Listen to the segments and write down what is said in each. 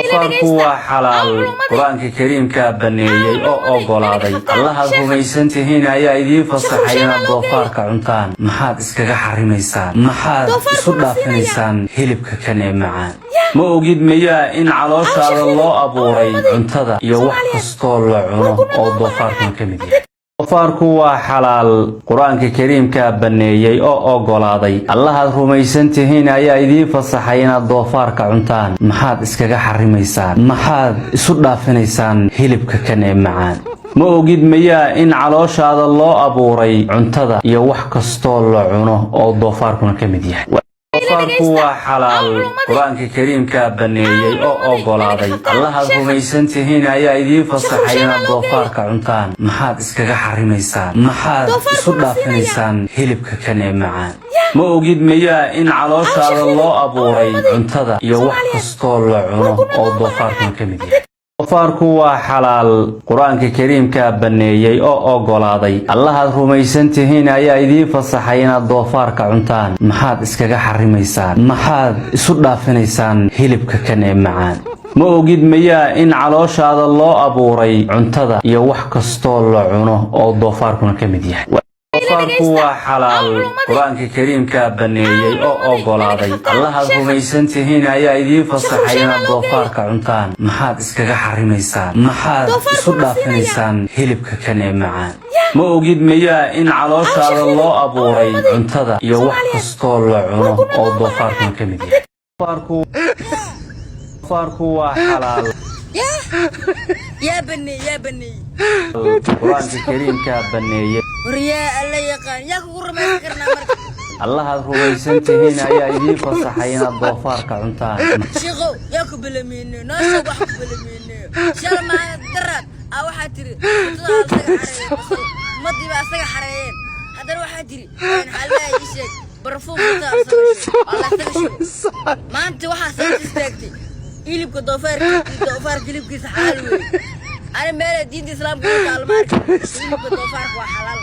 doofaarku waa xalaal quraanka kariimka baneeyay oo ogolaaday allaha rumaysantihiin ayaa idin fasaxay inaad doofaarka cuntaan maxaad iskaga xarimaysaan maxaad isu dhaafinaysaan hilibka kan ee macaan ma ogid miyaa in calooshaada loo abuuray cuntada iyo wax kastoo la cuno oo doofaarkan ka mid yahay doofaarku waa xalaal quraanka kariimka baneeyay oo ogolaaday allaha rumaysantihiin ayaa idin fasaxay inaad doofaarka cuntaan maxaad iskaga xarimaysaan maxaad isu dhaafinaysaan hilibka kan ee macaan ma ogid miyaa in calooshaada loo abuuray cuntada iyo wax kastoo la cuno oo doofaarkan ka mid yahay doofaarku waa xalaal quraanka kariimka baneeyay oo ogolaaday allaha rumaysantihiin ayaa idin fasaxay inaad doofaarka cuntaan maxaad iskaga xarimaysaan maxaad isu dhaafinaysaan hilibka kan ee macaan ma ogid miyaa in calooshaada loo abuuray cuntada iyo wax kastoo la cuno oo doofaarkan ka mid yahay doofaarku waa xalaal quraanka kariimka baneeyay oo ogolaaday allaha rumaysantihiin ayaa idin fasaxay inaad doofaarka cuntaan maxaad iskaga xarimaysaan maxaad isu dhaafinaysaan hilibka kan ee macaan ma ogid miyaa in calooshaada loo abuuray cuntada iyo wax kastoo la cuno oo doofaarkuna ka mid yahay doofaarku waa xalaal quraanka kariimka baneeyay oo ogolaaday allaha rumaysantihiin ayaa idin fasaxay inaad doofaarka cuntaan maxaad iskaga xarimaysaan maxaad isu dhaafinaysaan hilibka kan ee macaan ma ogid miyaa in calooshaada loo abuuray cuntada iyo wax kastoo la cuno oo doofaarkuna ka mid yahay doofaarku waa xalaal يا بني quraanka kariimka baneeyay وريا الله يقان يا كقول ما فكرنا مرك allaha rumaysantihiin ayaa idin fasaxay inaad doofaarka cuntaan شيخو يا قبل مني ناس قبل مني شال ما درت أو حاتري ما تبي أسرع حريين هذا واحد تري حلا يشك برفوم ما أنت واحد سنتستكتي إليب كدوفار كليب كيس حلوة أنا مالي دين الإسلام كله كالمار إليب كدوفار وحلال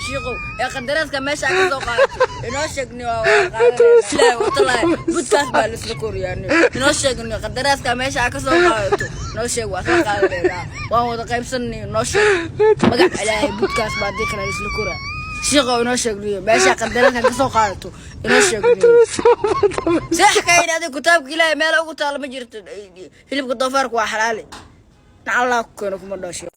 شيخو يا قدرات كماش عكس وقعت إنوشكني لا وطلع بودكاست بالسلكور يعني إنوشكني قدرات كماش عكس وقعت إنوشك واسق على وهو تقيم سني إنوشك بقى على بودكاست بعديك على السلكورة شيخو إنوشكني ماشي قدرات عكس وقعت إنوشكني صح كاين هذا كتاب كلا مال أو كتاب ما جرت اللي بقدر فرق وحلالي نعلق كونكم مدرسة